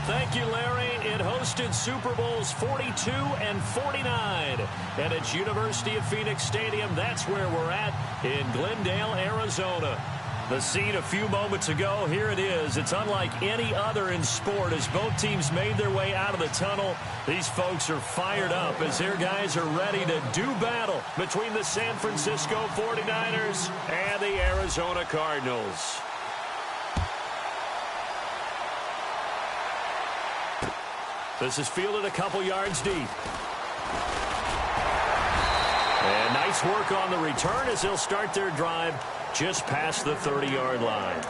Thank you, Larry. It hosted Super Bowls 42 and 49. And it's University of Phoenix Stadium. That's where we're at in Glendale, Arizona. The scene a few moments ago, here it is. It's unlike any other in sport as both teams made their way out of the tunnel. These folks are fired up as their guys are ready to do battle between the San Francisco 49ers and the Arizona Cardinals. This is fielded a couple yards deep. And nice work on the return as they'll start their drive just past the 30-yard line.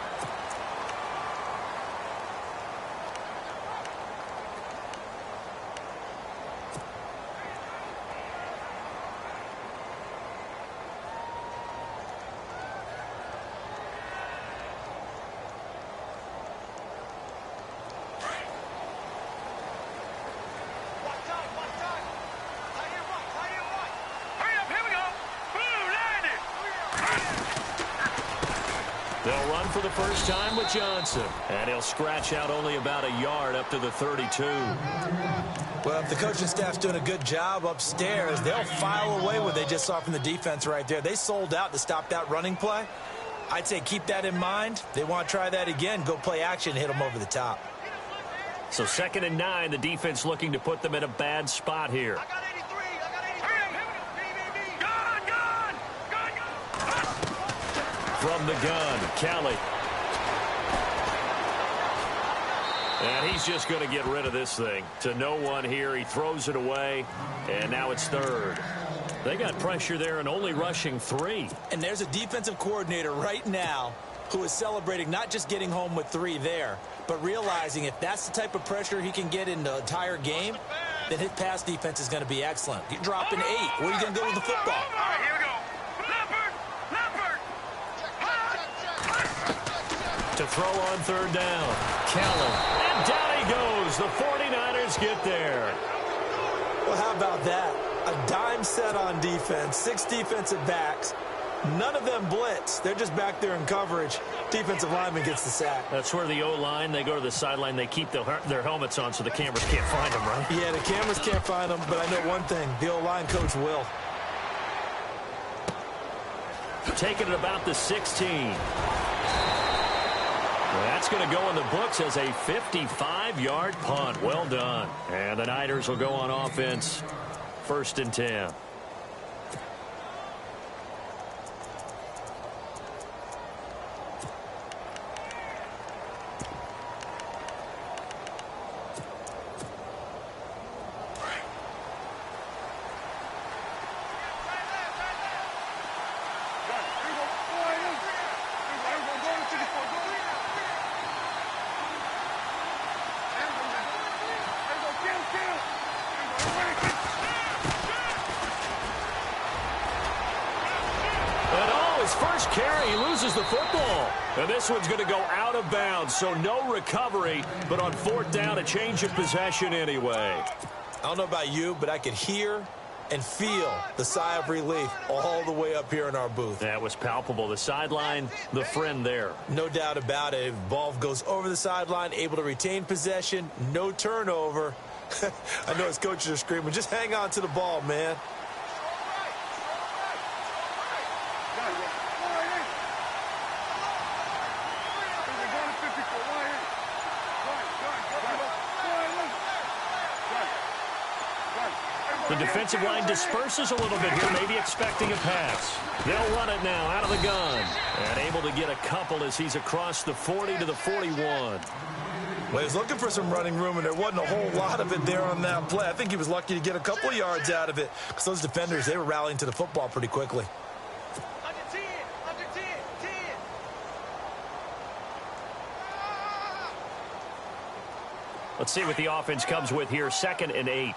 They'll run for the first time with Johnson. And he'll scratch out only about a yard up to the 32. Well, if the coaching staff's doing a good job upstairs, they'll file away what they just saw from the defense right there. They sold out to stop that running play. I'd say keep that in mind. They want to try that again, go play action, hit them over the top. So 2nd and 9, the defense looking to put them in a bad spot here. From the gun, Kelly. And he's just going to get rid of this thing. To no one here. He throws it away. And now it's 3rd. They got pressure there and only rushing 3. And there's a defensive coordinator right now who is celebrating not just getting home with 3 there, but realizing if that's the type of pressure he can get in the entire game, then his pass defense is going to be excellent. You're dropping 8. Where are you going to go with the football? All right, here we go. To throw on 3rd down. Kelly. And down he goes. The 49ers get there. Well, how about that? A dime set on defense. 6 defensive backs. None of them blitz. They're just back there in coverage. Defensive lineman gets the sack. That's where the O-line, they go to the sideline, they keep their helmets on so the cameras can't find them, right? Yeah, the cameras can't find them, but I know one thing. The O-line coach will. Taking it about the 16. That's going to go in the books as a 55-yard punt. Well done. And the Niners will go on offense. 1st and 10. First carry, he loses the football. And this one's going to go out of bounds, so no recovery. But on 4th down, a change of possession anyway. I don't know about you, but I could hear and feel the sigh of relief all the way up here in our booth. That was palpable. The sideline, the friend there. No doubt about it. If the ball goes over the sideline, able to retain possession, no turnover. I know his coaches are screaming, just hang on to the ball, man. The defensive line disperses a little bit here, maybe expecting a pass. They'll run it now out of the gun. And able to get a couple as he's across the 40 to the 41. Well, he was looking for some running room, and there wasn't a whole lot of it there on that play. I think he was lucky to get a couple of yards out of it because those defenders, they were rallying to the football pretty quickly. Let's see what the offense comes with here. 2nd and 8.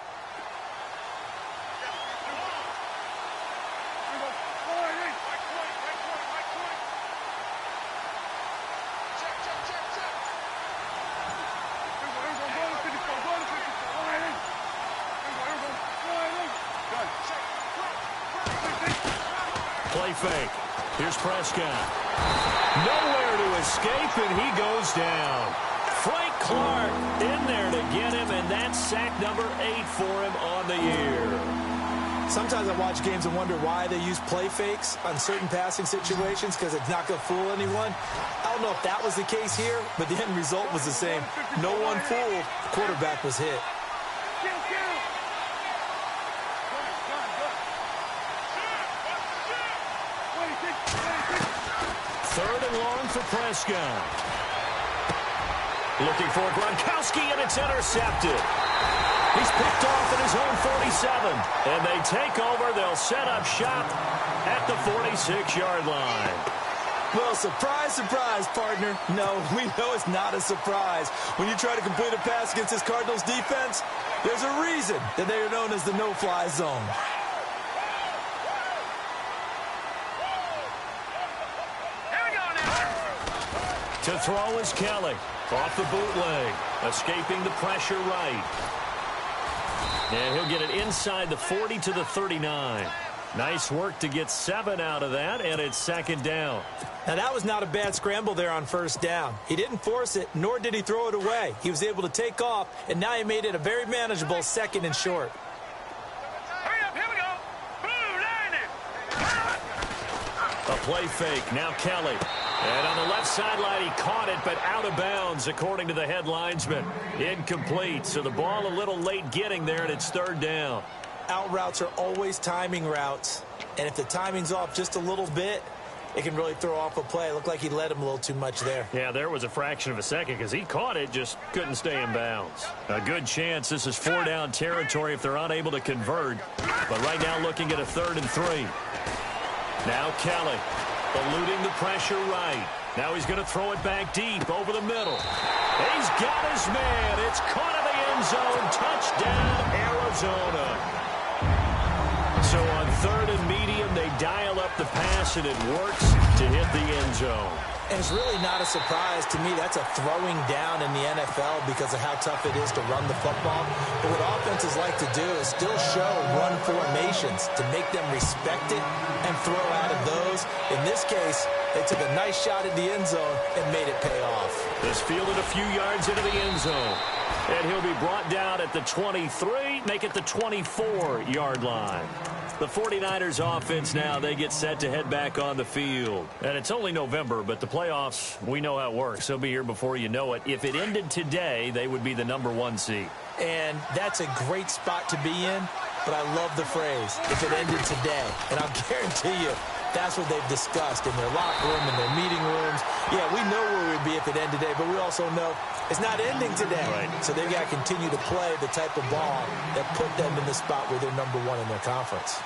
Play fake. Here's Prescott. Nowhere to escape, and he goes down. Frank Clark in there to sack number 8 for him on the year. Sometimes I watch games and wonder why they use play fakes on certain passing situations because it's not going to fool anyone. I don't know if that was the case here, but the end result was the same. No one fooled. The quarterback was hit. Third and long for Prescott. Looking for Gronkowski, and it's intercepted. He's picked off at his own 47. And they take over. They'll set up shop at the 46-yard line. Well, surprise, surprise, partner. No, we know it's not a surprise. When you try to complete a pass against this Cardinals defense, there's a reason that they are known as the no-fly zone. To throw is Kelly. Off the bootleg. Escaping the pressure right. And he'll get it inside the 40 to the 39. Nice work to get 7 out of that, and it's second down. Now, that was not a bad scramble there on first down. He didn't force it, nor did he throw it away. He was able to take off, and now he made it a very manageable second and short. Hurry up, here we go. Boom, A play fake. Now Kelly. And on the left sideline, he caught it, but out of bounds, according to the head linesman. Incomplete, so the ball a little late getting there, and it's third down. Out routes are always timing routes, and if the timing's off just a little bit, it can really throw off a play. It looked like he led him a little too much there. Yeah, there was a fraction of a second because he caught it, just couldn't stay in bounds. A good chance this is 4-down territory if they're unable to convert, but right now looking at a 3rd and 3. Now Kelly. Eluding the pressure right. Now he's going to throw it back deep over the middle. He's got his man. It's caught in the end zone. Touchdown, Arizona. So on 3rd and medium, they dial up the pass, and it works to hit the end zone. And it's really not a surprise to me. That's a throwing down in the NFL because of how tough it is to run the football. But what offenses like to do is still show run formations to make them respect it and throw out of those. In this case, they took a nice shot at the end zone and made it pay off. This fielded a few yards into the end zone. And he'll be brought down at the 23, make it the 24-yard line. The 49ers offense now, they get set to head back on the field. And it's only November, but the playoffs, we know how it works. They'll be here before you know it. If it ended today, they would be the number 1 seed. And that's a great spot to be in, but I love the phrase, if it ended today. And I'll guarantee you, that's what they've discussed in their locker room, in their meeting rooms. Yeah, we know where we'd be if it ended today, but we also know it's not ending today. Right. So they've got to continue to play the type of ball that put them in the spot where they're number 1 in their conference.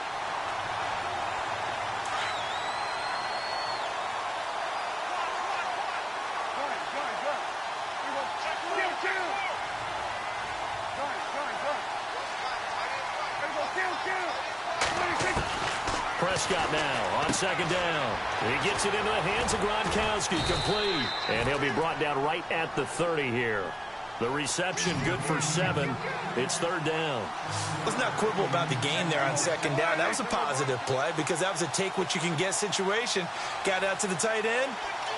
Prescott now on second down. He gets it into the hands of Gronkowski, complete. And he'll be brought down right at the 30 here. The reception good for 7. It's third down. Let's not quibble about the game there on second down. That was a positive play because that was a take-what-you-can-get situation. Got out to the tight end.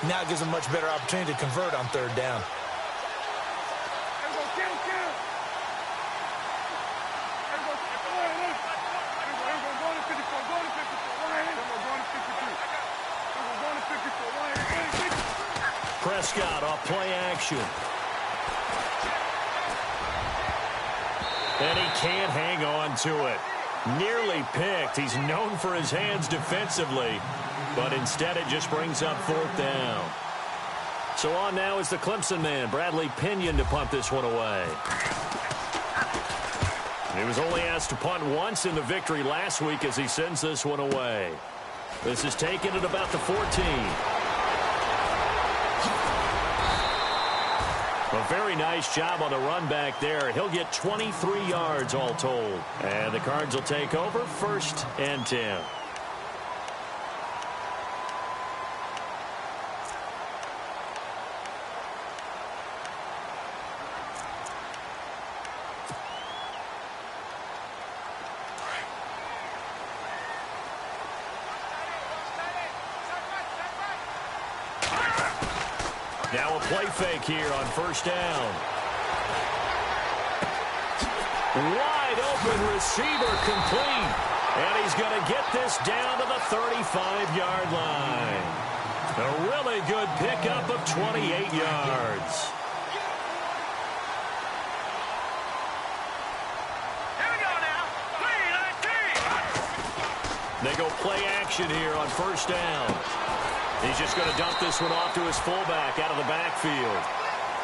Now it gives them a much better opportunity to convert on third down. Prescott off play action. And he can't hang on to it. Nearly picked. He's known for his hands defensively, but instead it just brings up 4th down. So on now is the Clemson man, Bradley Pinion, to punt this one away. He was only asked to punt once in the victory last week as he sends this one away. This is taken at about the 14. A very nice job on the run back there. He'll get 23 yards all told. And the Cards will take over 1st and 10. Now a play fake here on 1st down. Wide open receiver complete. And he's going to get this down to the 35-yard line. A really good pickup of 28 yards. Here we go now. 3-19. They go play action here on first down. He's just going to dump this one off to his fullback out of the backfield.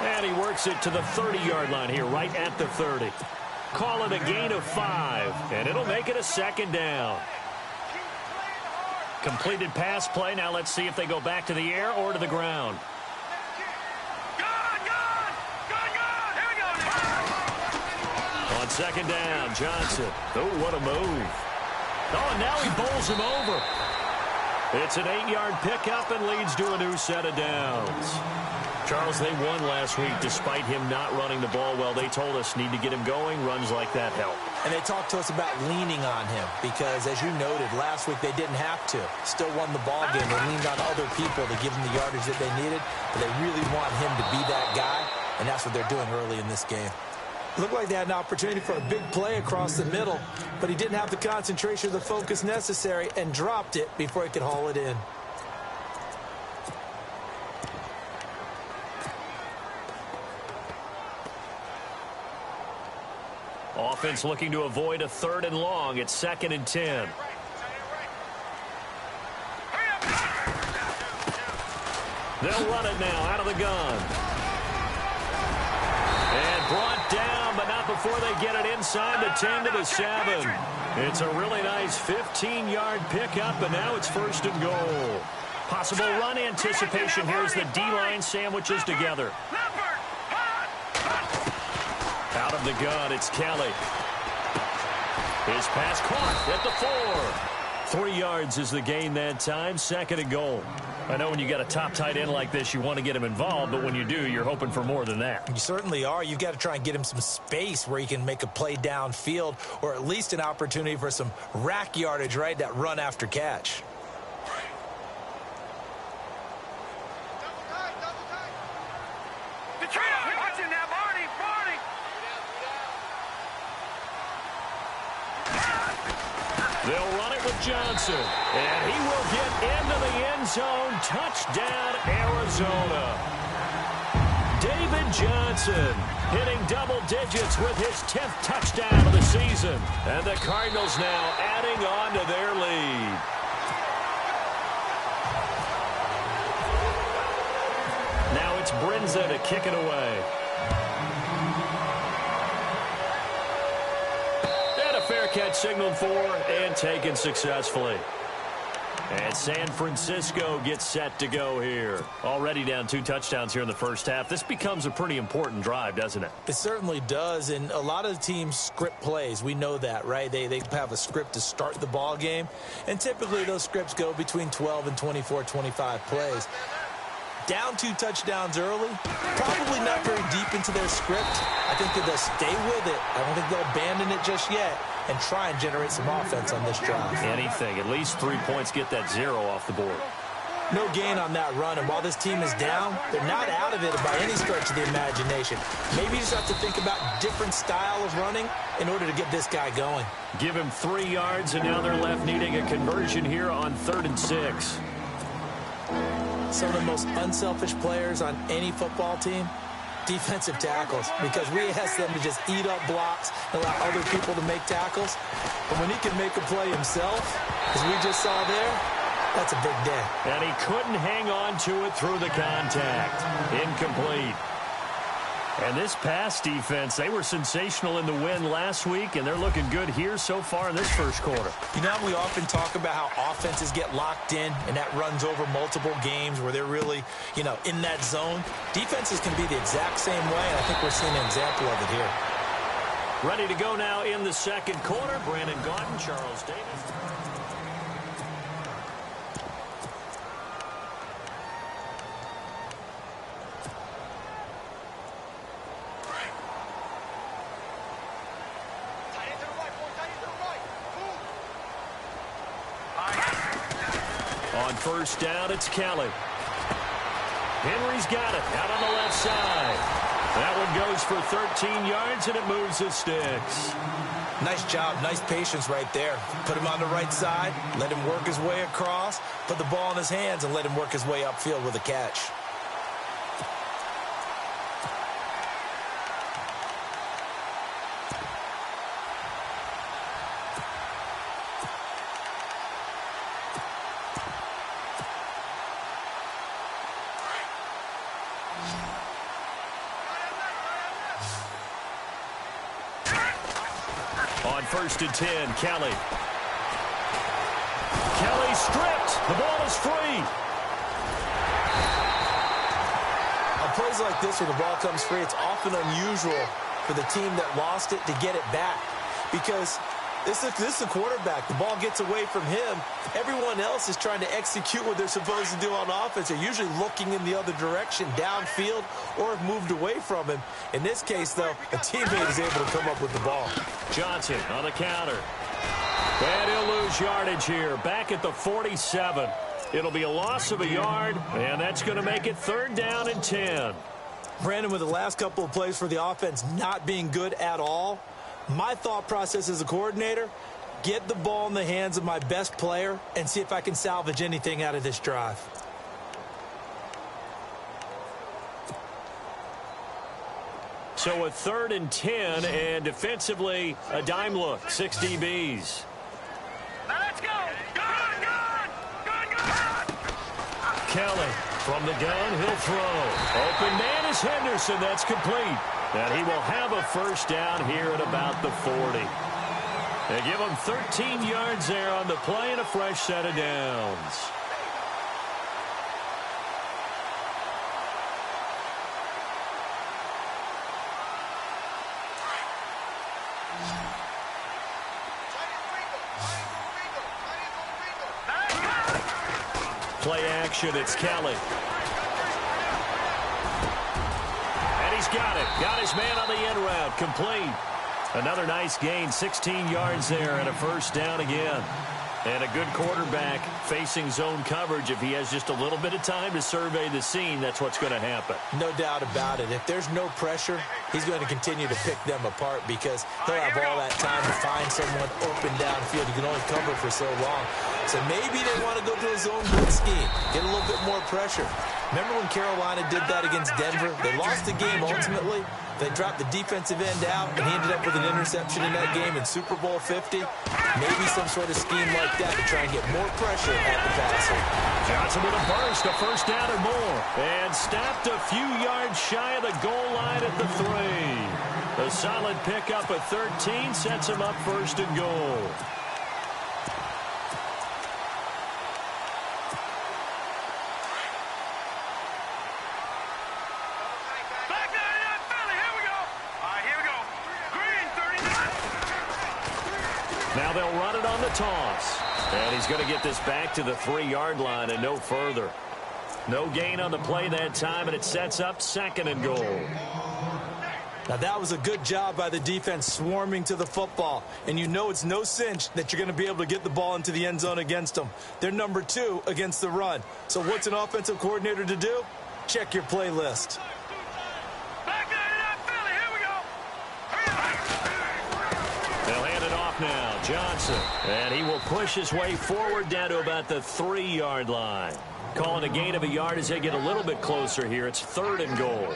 And he works it to the 30-yard line here, right at the 30. Call it a gain of 5, and it'll make it a second down. Completed pass play. Now let's see if they go back to the air or to the ground. Good. Here we go now. On second down, Johnson. Oh, what a move. Oh, and now he bowls him over. It's an 8-yard pickup and leads to a new set of downs. Charles, they won last week despite him not running the ball well. They told us need to get him going. Runs like that help. And they talked to us about leaning on him because, as you noted, last week they didn't have to. Still won the ball game. They leaned on other people to give them the yardage that they needed. But they really want him to be that guy, and that's what they're doing early in this game. Looked like they had an opportunity for a big play across the middle, but he didn't have the concentration or the focus necessary and dropped it before he could haul it in. Offense looking to avoid a 3rd and long. It's 2nd and 10. They'll run it now out of the gun. And brought down, but not before they get it inside the 10 to the 7. It's a really nice 15-yard pickup, and now it's 1st and goal. Possible run anticipation here as the D-line sandwiches together. Out of the gun, it's Kelly. His pass caught at the 4. 3 yards is the gain that time, 2nd and goal. I know when you got a top tight end like this, you want to get him involved, but when you do, you're hoping for more than that. You certainly are. You've got to try and get him some space where he can make a play downfield or at least an opportunity for some rack yardage, right? That run after catch. Watching now, Marty. They'll run it with Johnson, and he will get into the end zone. Touchdown, Arizona. David Johnson hitting double digits with his 10th touchdown of the season. And the Cardinals now adding on to their lead. Now it's Brinza to kick it away. Fair catch signaled for and taken successfully. And San Francisco gets set to go here. Already down 2 touchdowns here in the first half. This becomes a pretty important drive, doesn't it? It certainly does, and a lot of teams script plays. We know that, right? They have a script to start the ball game, and typically those scripts go between 12 and 24, 25 plays. Down 2 touchdowns early, probably not very deep into their script. I think that they'll stay with it. I don't think they'll abandon it just yet and try and generate some offense on this drive. Anything. At least 3 points, get that 0 off the board. No gain on that run, and while this team is down, they're not out of it by any stretch of the imagination. Maybe you just have to think about different style of running in order to get this guy going. Give him 3 yards, and now they're left needing a conversion here on 3rd and 6. Some of the most unselfish players on any football team, defensive tackles, because we ask them to just eat up blocks and allow other people to make tackles. But when he can make a play himself, as we just saw there, that's a big day. And he couldn't hang on to it through the contact. Incomplete. And this pass defense, they were sensational in the win last week, and they're looking good here so far in this first quarter. You know, we often talk about how offenses get locked in, and that runs over multiple games where they're really, in that zone. Defenses can be the exact same way, and I think we're seeing an example of it here. Ready to go now in the second quarter. Brandon Gaudin, Charles Davis. On first down, it's Kelly. Henry's got it out on the left side. That one goes for 13 yards, and it moves the sticks. Nice job, nice patience right there. Put him on the right side, let him work his way across, put the ball in his hands, and let him work his way upfield with a catch. On 1st and 10, Kelly. Kelly stripped. The ball is free. On plays like this where the ball comes free, it's often unusual for the team that lost it to get it back. Because this is a quarterback. The ball gets away from him. Everyone else is trying to execute what they're supposed to do on offense. They're usually looking in the other direction, downfield, or have moved away from him. In this case, though, a teammate is able to come up with the ball. Johnson on the counter. And he'll lose yardage here. Back at the 47. It'll be a loss of a yard, and that's going to make it 3rd down and 10. Brandon, with the last couple of plays for the offense not being good at all, my thought process as a coordinator, get the ball in the hands of my best player and see if I can salvage anything out of this drive. So a 3rd and 10, and defensively, a dime look, 6 DBs. Let's go. Gun, gun. Gun, gun. Kelly from the gun, he'll throw. Open man is Henderson. That's complete. And he will have a 1st down here at about the 40. They give him 13 yards there on the play and a fresh set of downs. Play action, it's Kelly. And he's got it. Got his man on the end route. Complete. Another nice gain, 16 yards there and a 1st down again. And a good quarterback facing zone coverage. If he has just a little bit of time to survey the scene, that's what's going to happen. No doubt about it. If there's no pressure, he's going to continue to pick them apart because he'll have all that time to find someone open downfield. He can only cover for so long. So maybe they want to go to a zone blitz scheme, get a little bit more pressure. Remember when Carolina did that against Denver? They lost the game ultimately. They dropped the defensive end out, and he ended up with an interception in that game in Super Bowl 50. Maybe some sort of scheme like that to try and get more pressure at the passer. Johnson with a burst, a 1st down or more. And stopped a few yards shy of the goal line at the 3. A solid pickup at 13 sets him up 1st and goal. Now they'll run it on the toss. And he's going to get this back to the 3-yard line and no further. No gain on the play that time, and it sets up 2nd and goal. Now that was a good job by the defense swarming to the football. And you know it's no cinch that you're going to be able to get the ball into the end zone against them. They're number 2 against the run. So what's an offensive coordinator to do? Check your playlist. Now Johnson, and he will push his way forward down to about the 3-yard line. Calling a gain of a yard as they get a little bit closer here. It's 3rd and goal.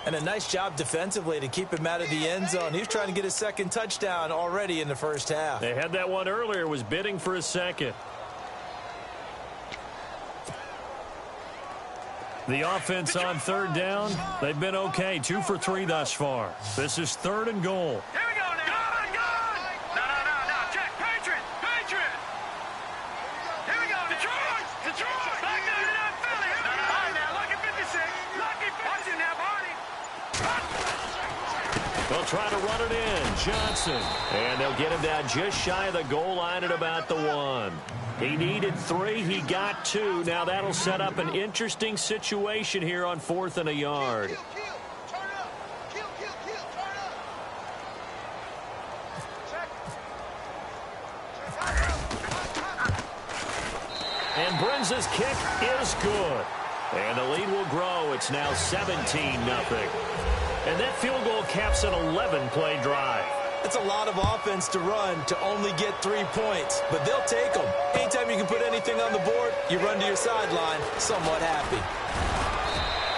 And a nice job defensively to keep him out of the end zone. He was trying to get his 2nd touchdown already in the 1st half. They had that one earlier, was bidding for a 2nd. The offense on 3rd down, they've been okay. 2 for 3 thus far. This is 3rd and goal. Here we go now. No. Check. Patriot. Here we go. Detroit. Back down to that Philly. All right, now, lucky 56. Watch it now, Barney. They'll try to run it in. Johnson. And they'll get him down just shy of the goal line at about the 1. He needed 3. He got 2. Now that'll set up an interesting situation here on 4th and a yard. And Brenza's kick is good. And the lead will grow. It's now 17-0. And that field goal caps an 11-play drive. It's a lot of offense to run to only get 3 points, but they'll take them. Anytime you can put anything on the board, you run to your sideline somewhat happy.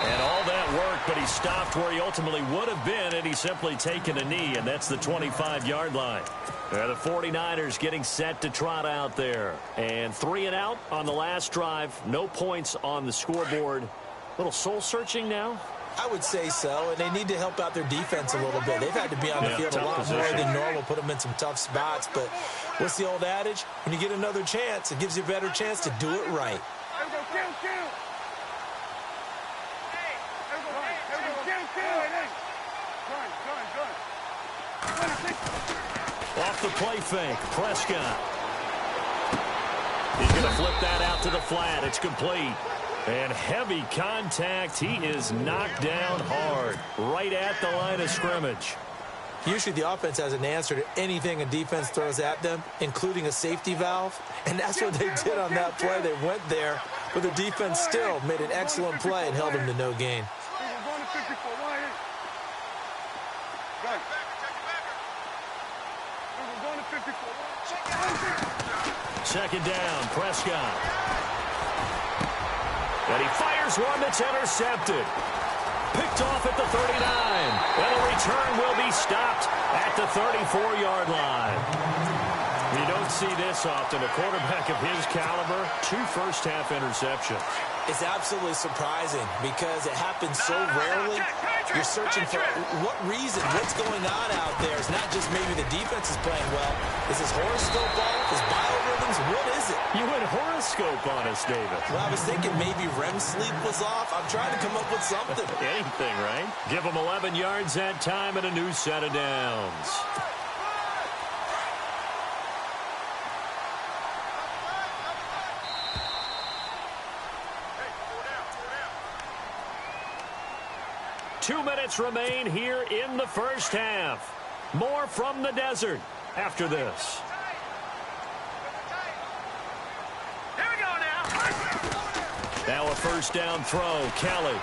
And all that work, but he stopped where he ultimately would have been had he simply taken a knee, and that's the 25-yard line. The 49ers getting set to trot out there. And 3 and out on the last drive. No points on the scoreboard. A little soul-searching now? I would say so, and they need to help out their defense a little bit. They've had to be on the field a lot more than normal, put them in some tough spots. But what's the old adage? When you get another chance, it gives you a better chance to do it right. Off the play fake, Prescott. He's going to flip that out to the flat. It's complete. And heavy contact. He is knocked down hard, right at the line of scrimmage. Usually the offense has an answer to anything a defense throws at them, including a safety valve. And that's what they did on that play. They went there, but the defense still made an excellent play and held them to no gain. Second down, Prescott. And he fires one that's intercepted. Picked off at the 39. And the return will be stopped at the 34-yard line. You don't see this often. A quarterback of his caliber, 2 first-half interceptions. It's absolutely surprising because it happens so rarely. You're searching for what reason, what's going on out there. It's not just maybe the defense is playing well. Is his horoscope off? His biorhythms? What is it? You went horoscope on us, David. Well, I was thinking maybe REM sleep was off. I'm trying to come up with something. Anything, right? Give him 11 yards that time and a new set of downs. Two minutes remain here in the first half. More from the desert after this. Here we go now. Now a first down throw. Kelly.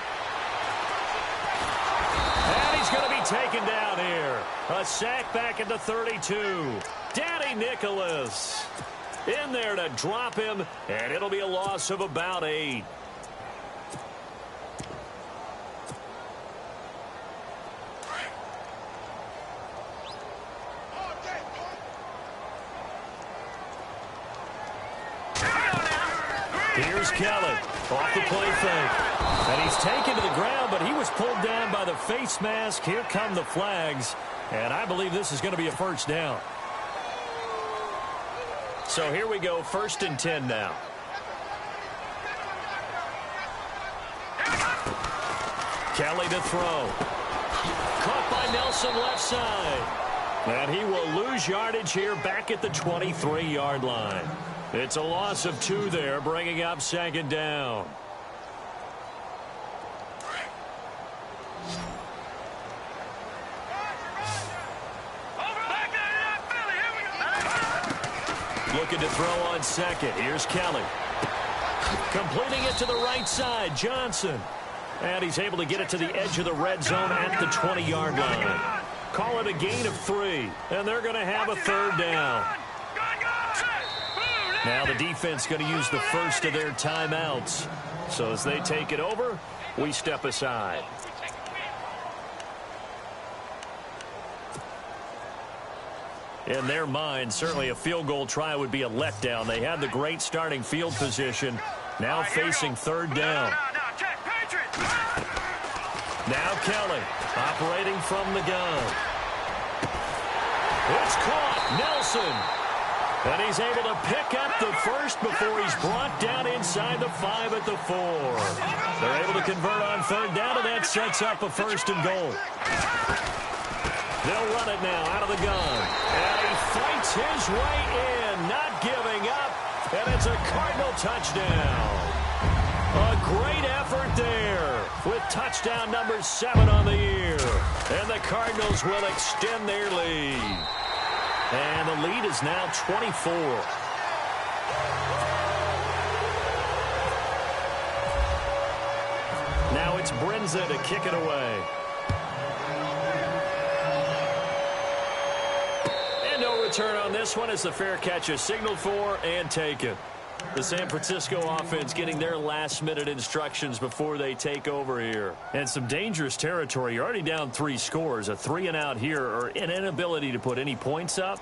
And he's going to be taken down here. A sack back at the 32. Danny Nicholas in there to drop him, and it'll be a loss of about 8. Here's Kelly off the play fake. And he's taken to the ground, but he was pulled down by the face mask. Here come the flags. And I believe this is going to be a first down. So here we go, 1st and 10 now. Kelly to throw. Caught by Nelson left side. And he will lose yardage here back at the 23-yard line. It's a loss of 2 there, bringing up 2nd down. Looking to throw on 2nd. Here's Kelly. Completing it to the right side, Johnson. And he's able to get it to the edge of the red zone at the 20-yard line. Call it a gain of 3, and they're going to have a 3rd down. Now the defense going to use the first of their timeouts. So as they take it over, we step aside. In their mind, certainly a field goal try would be a letdown. They had the great starting field position. Now facing 3rd down. Now Kelly operating from the gun. It's caught. Nelson. And he's able to pick up the first before he's brought down inside the 5 at the 4. They're able to convert on 3rd down, and that sets up a 1st and goal. They'll run it now out of the gun. And he fights his way in, not giving up. And it's a Cardinal touchdown. A great effort there with touchdown number 7 on the year. And the Cardinals will extend their lead. And the lead is now 24. Now it's Brinza to kick it away. no return on this one as the fair catch is signaled for and taken. The San Francisco offense getting their last-minute instructions before they take over here. And some dangerous territory. You're already down 3 scores. A 3-and-out here or an inability to put any points up.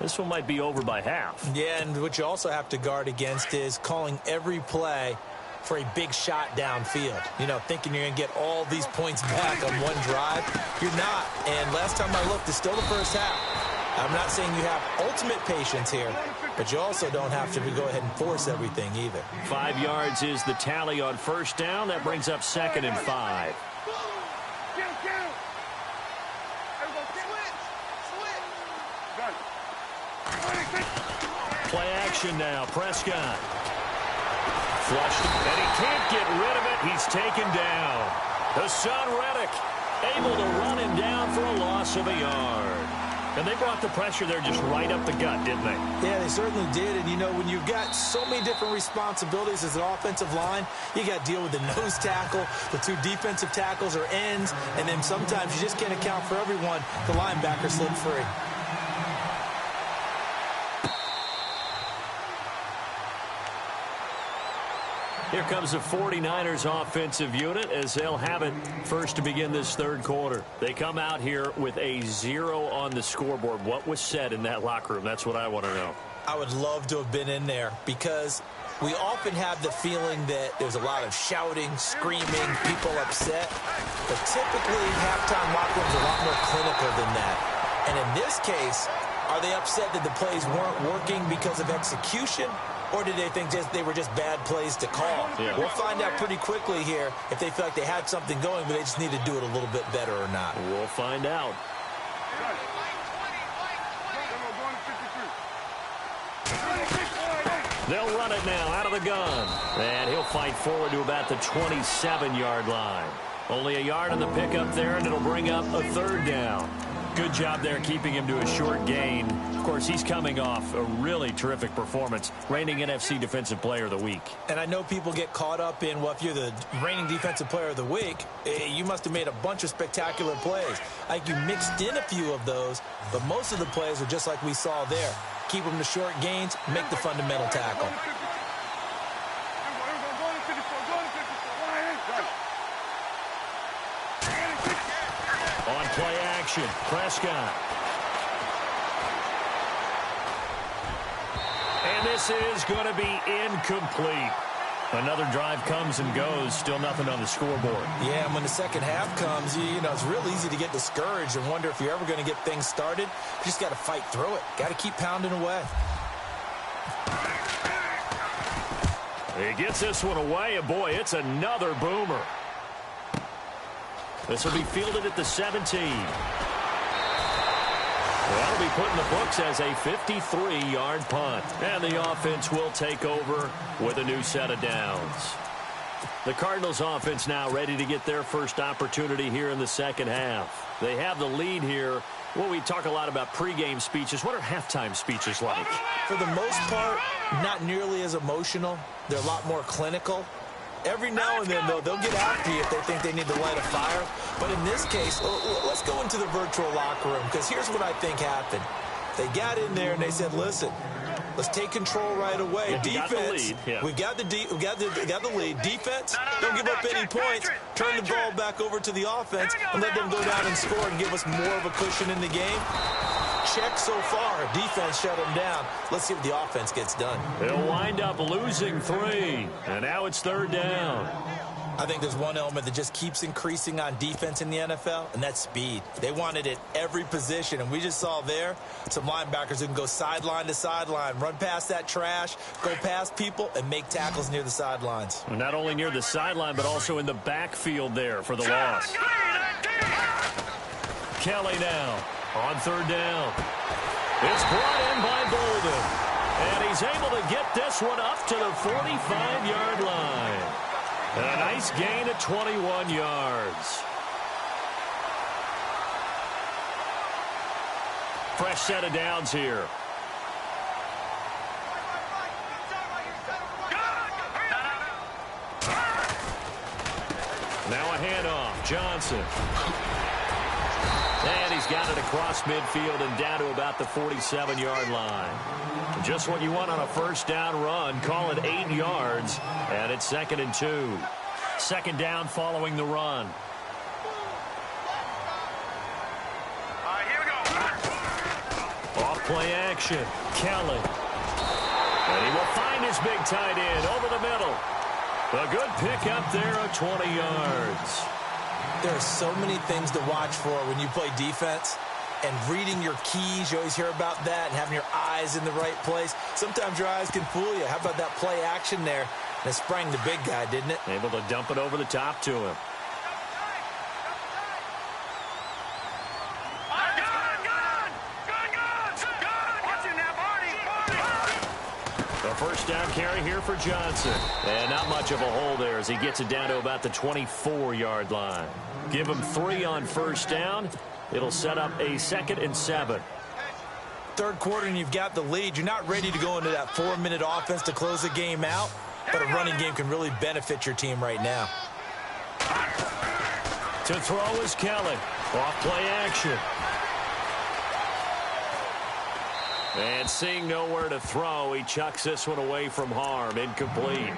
This one might be over by half. Yeah, and what you also have to guard against is calling every play for a big shot downfield. You know, thinking you're going to get all these points back on one drive. You're not. And last time I looked, it's still the first half. I'm not saying you have ultimate patience here, but you also don't have to go ahead and force everything either. 5 yards is the tally on first down. That brings up 2nd and 5. Play action now. Prescott. Flushed, and he can't get rid of it. He's taken down. Hassan Reddick able to run him down for a loss of a yard. And they brought the pressure there just right up the gut, didn't they? Yeah, they certainly did. And, you know, when you've got so many different responsibilities as an offensive line, you got to deal with the nose tackle, the 2 defensive tackles or ends, and then sometimes you just can't account for everyone. The linebacker slipped free. Here comes the 49ers offensive unit as they'll have it first to begin this third quarter. They come out here with a 0 on the scoreboard. What was said in that locker room? That's what I want to know. I would love to have been in there because we often have the feeling that there's a lot of shouting, screaming, people upset. But typically, halftime locker rooms are a lot more clinical than that. And in this case, are they upset that the plays weren't working because of execution? Or did they think they were just bad plays to call? Yeah. We'll find out pretty quickly here if they feel like they had something going, but they just need to do it a little bit better or not. We'll find out. They'll run it now out of the gun. And he'll fight forward to about the 27-yard line. Only a yard on the pickup there, and it'll bring up a 3rd down. Good job there keeping him to a short gain. Of course, he's coming off a really terrific performance, reigning NFC Defensive Player of the Week. And I know people get caught up in, well, if you're the reigning Defensive Player of the Week, you must have made a bunch of spectacular plays. Like you mixed in a few of those, but most of the plays are just like we saw there. Keep them to short gains, make the fundamental tackle. On play action, Prescott. And this is going to be incomplete. Another drive comes and goes, still nothing on the scoreboard. Yeah, and when the second half comes, you know, it's real easy to get discouraged and wonder if you're ever going to get things started. You just got to fight through it. Got to keep pounding away. He gets this one away, and boy, it's another boomer. This will be fielded at the 17. That'll be put in the books as a 53-yard punt. And the offense will take over with a new set of downs. The Cardinals offense now ready to get their first opportunity here in the second half. They have the lead here. Well, we talk a lot about pregame speeches. What are halftime speeches like? For the most part, not nearly as emotional. They're a lot more clinical. Every now and then, though, they'll get after you if they think they need to light a fire. But in this case, let's go into the virtual locker room, because here's what I think happened. They got in there and they said, listen, let's take control right away. Yeah, defense, we got the lead. Defense, don't give up any points. Turn the ball back over to the offense and let them go down and score and give us more of a cushion in the game. Check so far. Defense shut them down. Let's see what the offense gets done. They'll wind up losing 3, and now it's 3rd down. I think there's one element that just keeps increasing on defense in the NFL, and that's speed. They want it at every position, and we just saw there some linebackers who can go sideline to sideline, run past that trash, go past people, and make tackles near the sidelines. Not only near the sideline, but also in the backfield there for the loss. Kelly now on 3rd down. It's brought in by Bolden, and he's able to get this one up to the 45-yard line. And a nice gain of 21 yards. Fresh set of downs here. Now a handoff. Johnson. And he's got it across midfield and down to about the 47-yard line. Just what you want on a first down run. Call it 8 yards, and it's 2nd and 2. Second down following the run. All right, here we go. Off play action. Kelly. And he will find his big tight end over the middle. A good pick up there of 20 yards. There are so many things to watch for when you play defense. And reading your keys, you always hear about that, and having your eyes in the right place. Sometimes your eyes can fool you. How about that play action there? And it sprang the big guy, didn't it? Able to dump it over the top to him. A first down carry here for Johnson. And not much of a hole there as he gets it down to about the 24-yard line. Give him 3 on first down. It'll set up a 2nd and 7. Third quarter and you've got the lead. You're not ready to go into that 4-minute offense to close the game out, but a running game can really benefit your team right now. To throw is Kelly. Off play action. And seeing nowhere to throw, he chucks this one away from harm. Incomplete.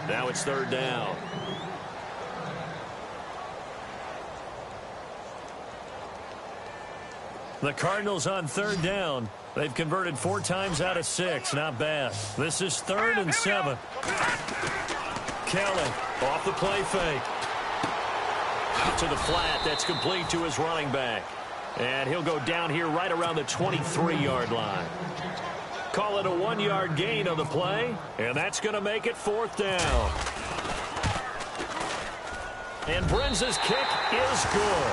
Now it's 3rd down. The Cardinals on 3rd down. They've converted 4 times out of 6. Not bad. This is 3rd and 7. Kelly off the play fake. Out to the flat. That's complete to his running back. And he'll go down here right around the 23-yard line. Call it a 1-yard gain on the play. And that's going to make it 4th down. And Brenza's kick is good.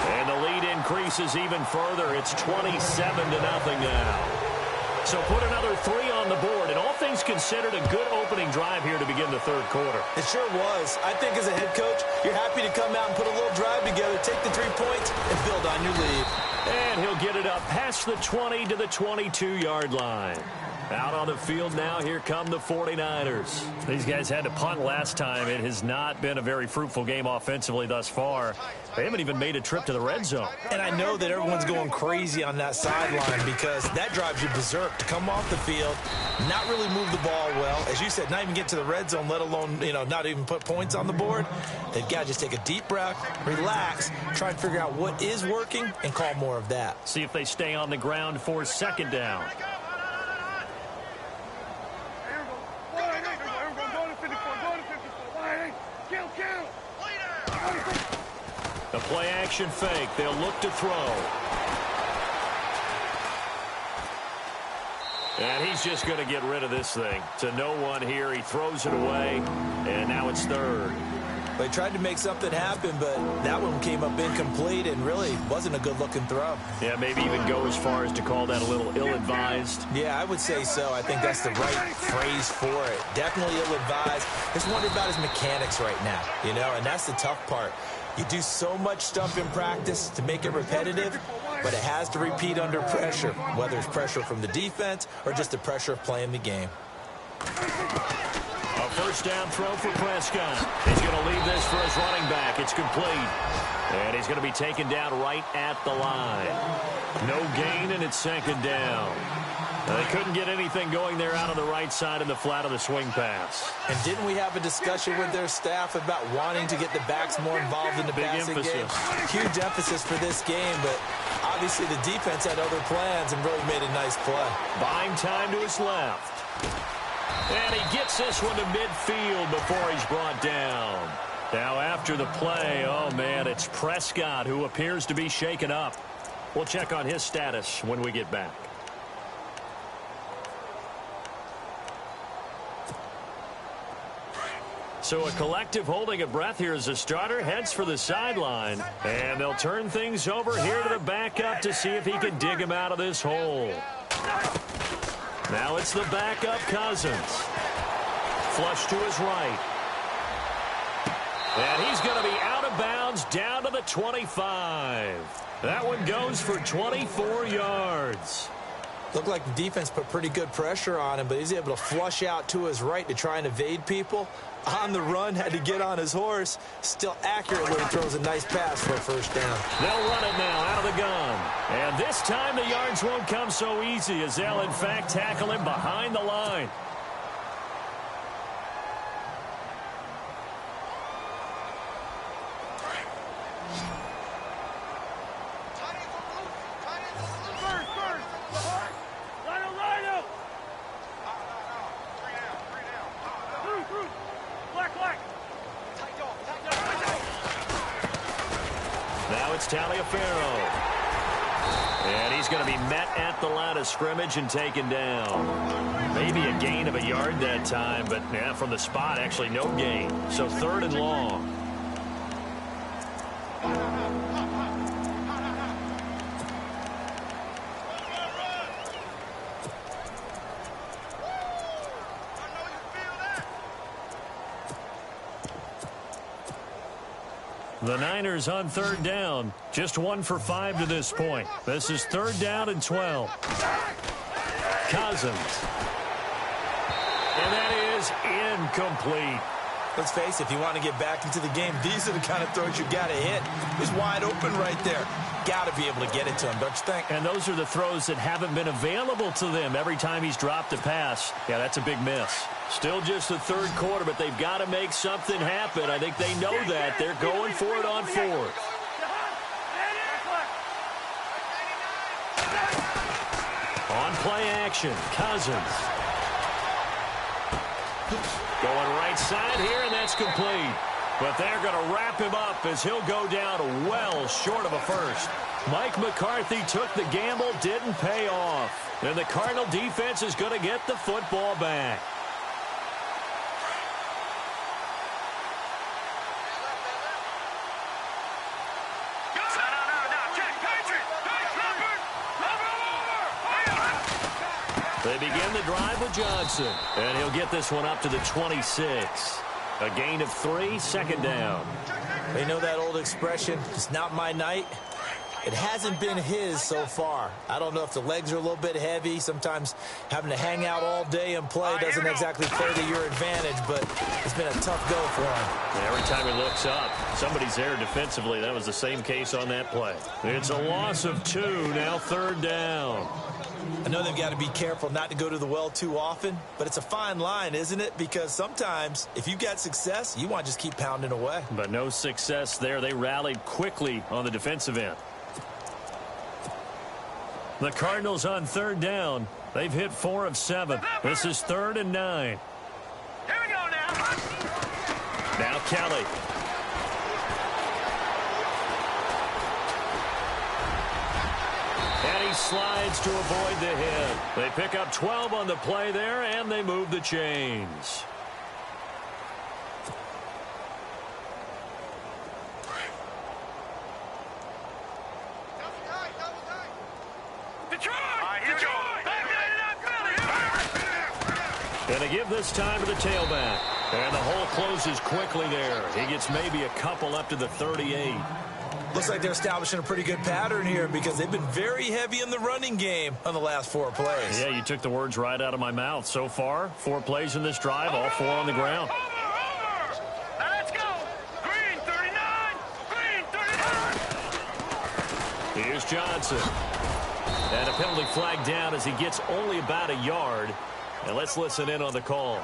And the lead increases even further. It's 27-0 now. So put another 3 on the board. And all things considered, a good opening drive here to begin the 3rd quarter. It sure was. I think as a head coach, you're happy to come out and put a little drive together, take the 3 points, and build on your lead. And he'll get it up past the 20 to the 22-yard line. Out on the field now, here come the 49ers. These guys had to punt last time. It has not been a very fruitful game offensively thus far. They haven't even made a trip to the red zone. And I know that everyone's going crazy on that sideline because that drives you berserk to come off the field, not really move the ball well. As you said, not even get to the red zone, let alone, not even put points on the board. They've got to just take a deep breath, relax, try and figure out what is working, and call more of that. See if they stay on the ground for 2nd down. The play action fake. They'll look to throw. And he's just going to get rid of this thing. To no one here. He throws it away. And now it's 3rd. They tried to make something happen, but that one came up incomplete and really wasn't a good-looking throw. Yeah, maybe even go as far as to call that a little ill-advised. Yeah, I would say so. I think that's the right phrase for it. Definitely ill-advised. Just wonder about his mechanics right now, and that's the tough part. You do so much stuff in practice to make it repetitive, but it has to repeat under pressure, whether it's pressure from the defense or just the pressure of playing the game. A first down throw for Prescott. He's going to leave this for his running back. It's complete. And he's going to be taken down right at the line. No gain, and it's 2nd down. They couldn't get anything going there out on the right side in the flat of the swing pass. And didn't we have a discussion with their staff about wanting to get the backs more involved in the passing game? Huge emphasis for this game, but obviously the defense had other plans and really made a nice play. Buying time to his left. And he gets this one to midfield before he's brought down. Now after the play, oh man, it's Prescott who appears to be shaken up. We'll check on his status when we get back. So a collective holding of breath here as the starter heads for the sideline. And they'll turn things over here to the backup to see if he can dig him out of this hole. Now it's the backup Cousins. Flush to his right. And he's going to be out of bounds down to the 25. That one goes for 24 yards. Looked like the defense put pretty good pressure on him, but he's able to flush out to his right to try and evade people. On the run, had to get on his horse. Still accurately throws a nice pass for a first down. They'll run it now out of the gun. And this time the yards won't come so easy as they'll, in fact, tackle him behind the line. Now it's Taliaferro. And he's going to be met at the line of scrimmage and taken down. Maybe a gain of a yard that time, but yeah, from the spot, actually no gain. So 3rd and long. The Niners on 3rd down. Just 1 for 5 to this point. This is 3rd down and 12. Cousins. And that is incomplete. Let's face it, if you want to get back into the game, these are the kind of throws you got to hit. He's wide open right there. Got to be able to get it to him, don't you think? And those are the throws that haven't been available to them every time he's dropped a pass. Yeah, that's a big miss. Still just the 3rd quarter, but they've got to make something happen. I think they know that. They're going for it on 4th. On play action, Cousins. Going right side here, and that's complete. But they're going to wrap him up as he'll go down well short of a first. Mike McCarthy took the gamble, didn't pay off. And the Cardinal defense is going to get the football back. They begin the drive with Johnson, and he'll get this one up to the 26. A gain of 3, 2nd down. They know that old expression, it's not my night. It hasn't been his so far. I don't know if the legs are a little bit heavy. Sometimes having to hang out all day and play doesn't exactly play to your advantage, but it's been a tough go for him. Every time he looks up, somebody's there defensively. That was the same case on that play. It's a loss of 2, now 3rd down. I know they've got to be careful not to go to the well too often, but it's a fine line, isn't it? Because sometimes if you've got success, you want to just keep pounding away. But no success there. They rallied quickly on the defensive end. The Cardinals on 3rd down. They've hit 4 of 7. This is 3rd and 9. Here we go now. Now Kelly. And he slides to avoid the hit. They pick up 12 on the play there, and they move the chains. And they give this time to the tailback. And the hole closes quickly there. He gets maybe a couple up to the 38. Looks like they're establishing a pretty good pattern here because they've been very heavy in the running game on the last 4 plays. Yeah, you took the words right out of my mouth. So far, 4 plays in this drive, all 4 on the ground. Now let's go. Green 39. Green 39. Here's Johnson. And a penalty flag down as he gets only about a yard. And let's listen in on the call.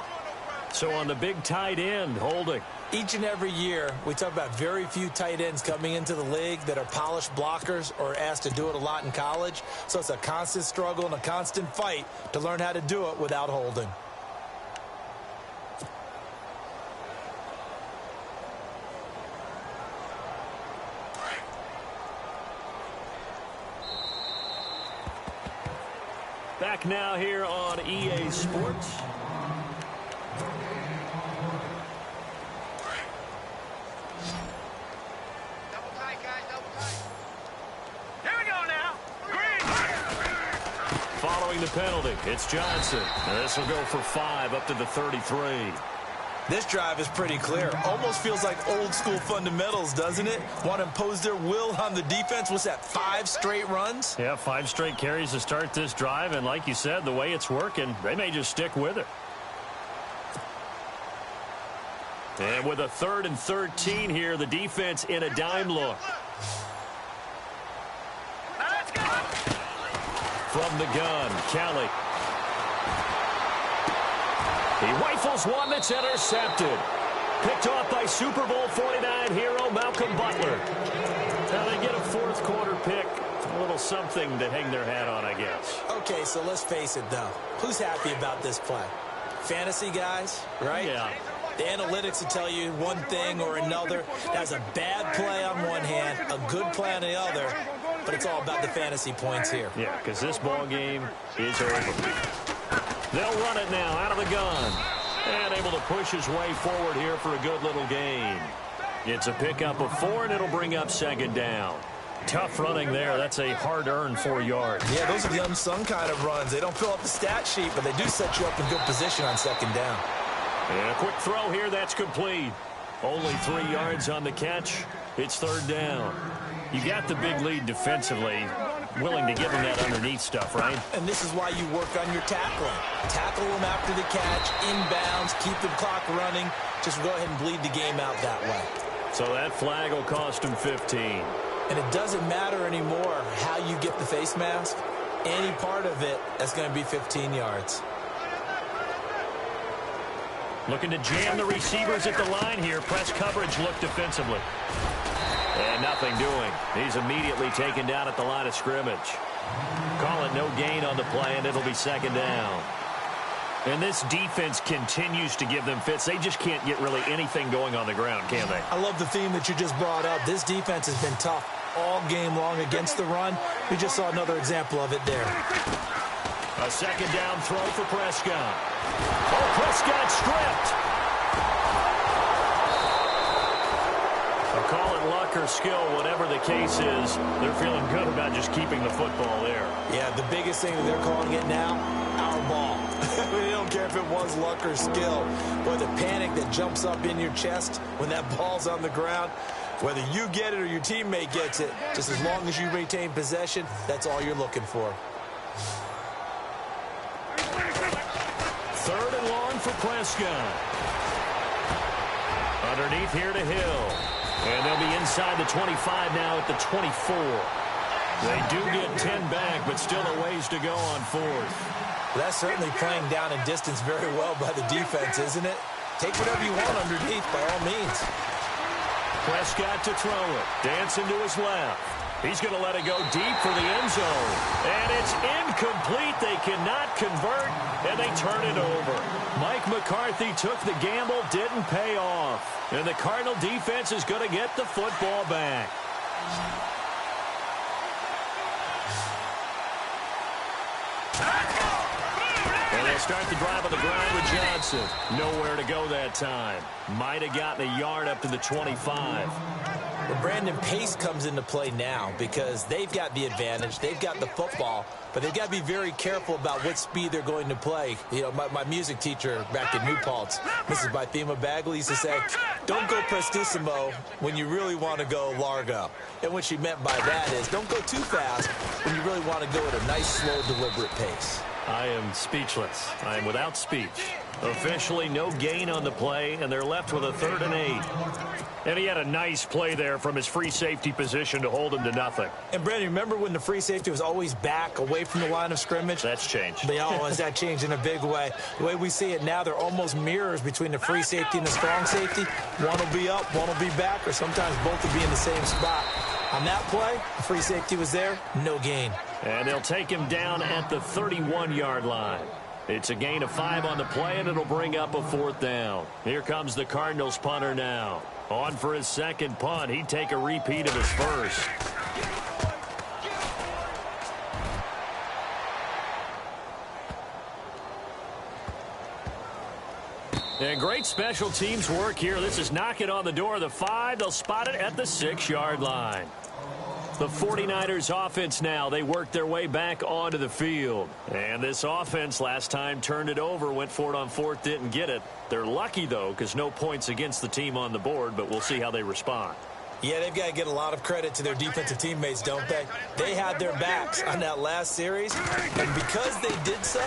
So on the big tight end, holding. Each and every year, we talk about very few tight ends coming into the league that are polished blockers or asked to do it a lot in college. So it's a constant struggle and a constant fight to learn how to do it without holding. Back now here on EA Sports. Following the penalty, it's Johnson. And this will go for 5 up to the 33. This drive is pretty clear. Almost feels like old school fundamentals, doesn't it? Want to impose their will on the defense. What's that, 5 straight runs? Yeah, 5 straight carries to start this drive. And like you said, the way it's working, they may just stick with it. And with a 3rd and 13 here, the defense in a dime look. From the gun, Kelly. He rifles one that's intercepted. Picked off by Super Bowl 49 hero Malcolm Butler. Now they get a 4th quarter pick. A little something to hang their hat on, I guess. Okay, so let's face it, though. Who's happy about this play? Fantasy guys, right? Yeah. The analytics will tell you one thing or another. That's a bad play on one hand, a good play on the other, but it's all about the fantasy points here. Yeah, because this ball game is over. They'll run it now out of the gun. And able to push his way forward here for a good little gain. It's a pickup of 4, and it'll bring up 2nd down. Tough running there. That's a hard-earned 4 yards. Yeah, those are the unsung kind of runs. They don't fill up the stat sheet, but they do set you up in good position on 2nd down. And a quick throw here. That's complete. Only 3 yards on the catch. It's 3rd down. You got the big lead defensively. Willing to give him that underneath stuff, right? And this is why you work on your tackling. Tackle him after the catch, inbounds, keep the clock running. Just go ahead and bleed the game out that way. So that flag will cost him 15. And it doesn't matter anymore how you get the face mask. Any part of it, that's going to be 15 yards. Looking to jam the receivers at the line here. Press coverage look defensively. And nothing doing. He's immediately taken down at the line of scrimmage. Call it no gain on the play, and it'll be 2nd down. And this defense continues to give them fits. They just can't get really anything going on the ground, can they? I love the theme that you just brought up. This defense has been tough all game long against the run. We just saw another example of it there. A 2nd down throw for Prescott. Oh, Prescott stripped. Call it luck or skill, whatever the case is, they're feeling good about just keeping the football there. Yeah, the biggest thing that they're calling it now, our ball. They don't care if it was luck or skill. But the panic that jumps up in your chest when that ball's on the ground, whether you get it or your teammate gets it, just as long as you retain possession, that's all you're looking for. 3rd and long for Prescott. Underneath here to Hill. And they'll be inside the 25 now at the 24. They do get 10 back, but still a ways to go on 4th. Well, that's certainly playing down in distance very well by the defense, isn't it? Take whatever you want underneath, by all means. Prescott to throw it. Dancing to his left. He's going to let it go deep for the end zone. And it's incomplete. They cannot convert, and they turn it over. Mike McCarthy took the gamble, didn't pay off. And the Cardinal defense is going to get the football back. And they start the drive on the ground with Johnson. Nowhere to go that time. Might have gotten a yard up to the 25. Well, Brandon, pace comes into play now because they've got the advantage. They've got the football, but they've got to be very careful about what speed they're going to play. You know, my music teacher back in New Paltz, Mrs. Bythema Bagley, used to say, don't go prestissimo when you really want to go largo. And what she meant by that is don't go too fast when you really want to go at a nice, slow, deliberate pace. I am speechless. I am without speech. Officially no gain on the play, and they're left with a 3rd and 8. And he had a nice play there from his free safety position to hold him to nothing. And, Brandon, remember when the free safety was always back away from the line of scrimmage? That's changed. But, has that changed in a big way? The way we see it now, they're almost mirrors between the free safety and the strong safety. One will be up, one will be back, or sometimes both will be in the same spot. On that play, the free safety was there, no gain. And they'll take him down at the 31-yard line. It's a gain of 5 on the play, and it'll bring up a 4th down. Here comes the Cardinals punter now. On for his 2nd punt. He'd take a repeat of his first. And great special teams work here. This is knocking on the door of the 5. They'll spot it at the 6-yard line. The 49ers offense now. They work their way back onto the field. And this offense last time turned it over, went for it on fourth, didn't get it. They're lucky, though, because no points against the team on the board, but we'll see how they respond. Yeah, they've got to get a lot of credit to their defensive teammates, don't they? They had their backs on that last series, and because they did so,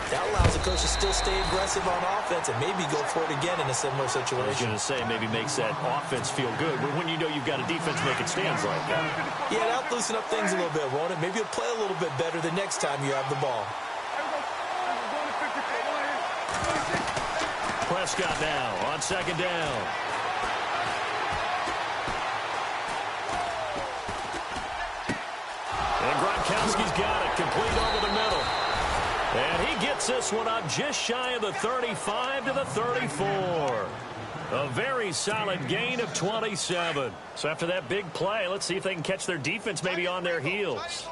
that allows the coach to still stay aggressive on offense and maybe go for it again in a similar situation. I was going to say, maybe makes that offense feel good, but when you know you've got a defense making stands like that. Yeah, that'll loosen up things a little bit, won't it? Maybe you'll play a little bit better the next time you have the ball. Prescott now on second down. And Gronkowski's got it, complete over the middle. And he gets this one up just shy of the 35 to the 34. A very solid gain of 27. So after that big play, let's see if they can catch their defense maybe on their heels.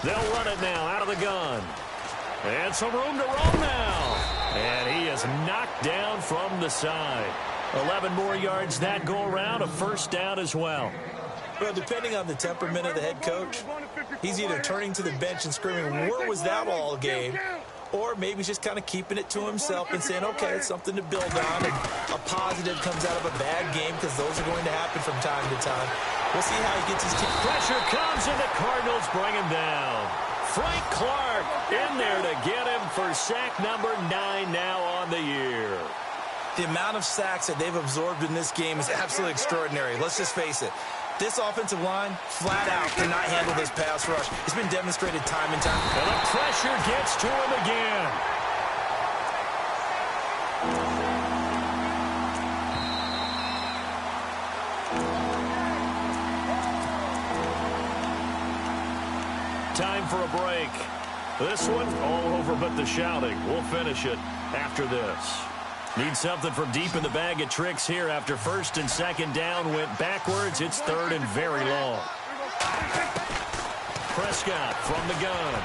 They'll run it now out of the gun. And some room to roll now. And he is knocked down from the side. 11 more yards that go around, a first down as well. Well, depending on the temperament of the head coach, he's either turning to the bench and screaming, where was that all game? Or maybe he's just kind of keeping it to himself and saying, okay, it's something to build on, and a positive comes out of a bad game because those are going to happen from time to time. We'll see how he gets his team. Pressure comes, and the Cardinals bring him down. Frank Clark in there to get him for sack number 9 now on the year. The amount of sacks that they've absorbed in this game is absolutely extraordinary. Let's just face it. This offensive line, flat out, cannot handle this pass rush. It's been demonstrated time and time. And the pressure gets to him again. Time for a break. This one, all over but the shouting. We'll finish it after this. Need something from deep in the bag of tricks here after first and second down went backwards. It's third and very long. Prescott from the gun.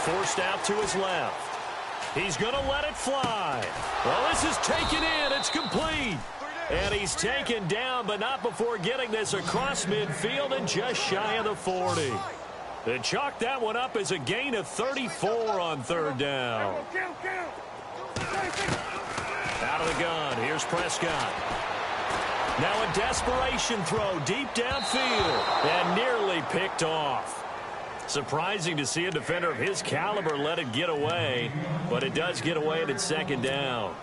Forced out to his left. He's going to let it fly. Well, this is taken in. It's complete. And he's taken down, but not before getting this across midfield and just shy of the 40. They chalk that one up as a gain of 34 on third down. Out of the gun, here's Prescott. Now a desperation throw deep downfield and nearly picked off. Surprising to see a defender of his caliber let it get away, but it does get away at its second down.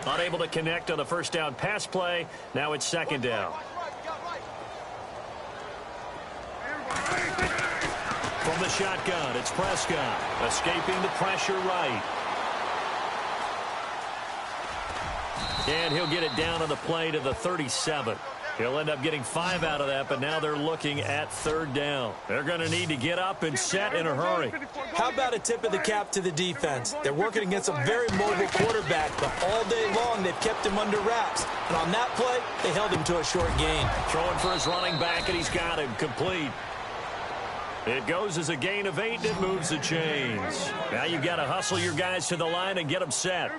Unable to connect on the first down pass play, now it's second down. From the shotgun, it's Prescott, escaping the pressure right. And he'll get it down on the play to the 37. He'll end up getting 5 out of that, but now they're looking at third down. They're going to need to get up and set in a hurry. How about a tip of the cap to the defense? They're working against a very mobile quarterback, but all day long they've kept him under wraps. And on that play, they held him to a short gain. Throwing for his running back, and he's got him complete. It goes as a gain of 8, and it moves the chains. Now you've got to hustle your guys to the line and get them set.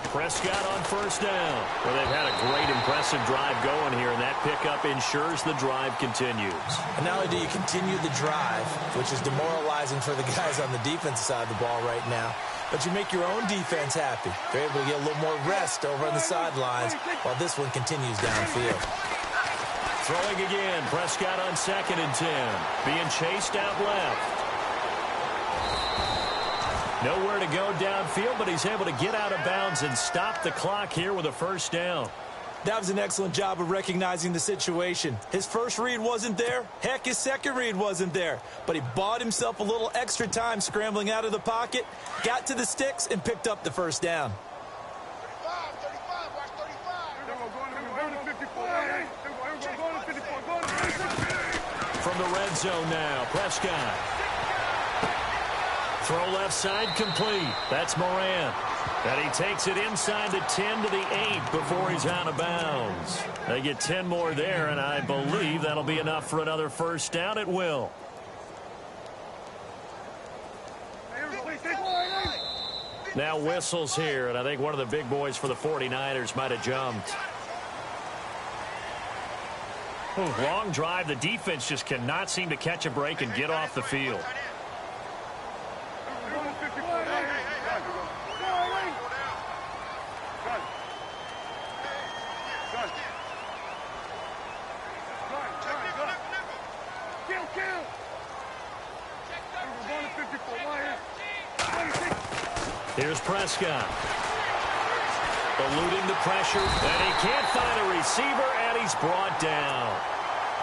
Prescott on first down. Well, they've had a great, impressive drive going here, and that pickup ensures the drive continues. And not only do you continue the drive, which is demoralizing for the guys on the defensive side of the ball right now, but you make your own defense happy. They're able to get a little more rest over on the sidelines while this one continues downfield. Throwing again, Prescott on second and 10. Being chased out left. Nowhere to go downfield, but he's able to get out of bounds and stop the clock here with a first down. That was an excellent job of recognizing the situation. His first read wasn't there. Heck, his second read wasn't there. But he bought himself a little extra time scrambling out of the pocket, got to the sticks, and picked up the first down. From the red zone now, Prescott. Throw left side complete. That's Moran. And he takes it inside the 10 to the 8 before he's out of bounds. They get 10 more there, and I believe that'll be enough for another first down. It will. Now whistles here, and I think one of the big boys for the 49ers might have jumped. Long drive. The defense just cannot seem to catch a break and get off the field. Here's Prescott. Eluding the pressure, and he can't find a receiver, and he's brought down.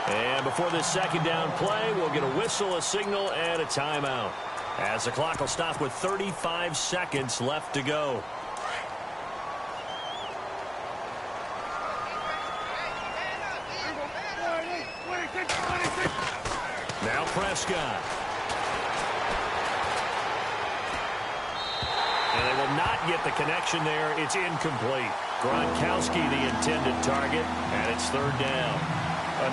And before this second down play, we'll get a whistle, a signal, and a timeout, as the clock will stop with 35 seconds left to go. Now Prescott. And they will not get the connection there. It's incomplete. Gronkowski the intended target, and it's third down.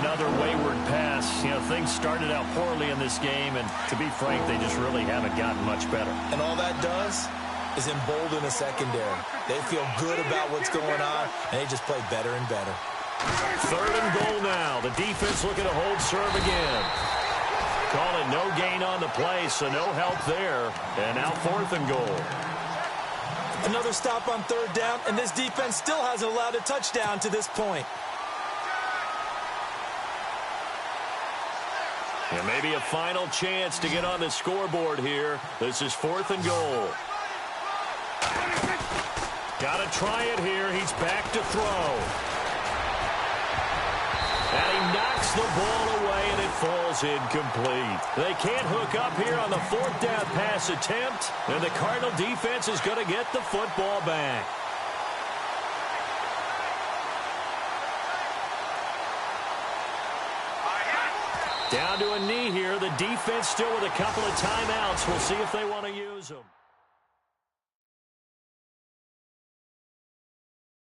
Another wayward pass. You know, things started out poorly in this game, and to be frank, they just really haven't gotten much better. And all that does is embolden a secondary. They feel good about what's going on, and they just play better and better. Third and goal now. The defense looking to hold serve again. Call it no gain on the play, so no help there. And now fourth and goal. Another stop on third down, and this defense still hasn't allowed a touchdown to this point. And maybe a final chance to get on the scoreboard here. This is fourth and goal. Got to try it here. He's back to throw. And he knocks the ball away, and it falls incomplete. They can't hook up here on the fourth down pass attempt, and the Cardinal defense is going to get the football back. Down to a knee here. The defense still with a couple of timeouts. We'll see if they want to use them.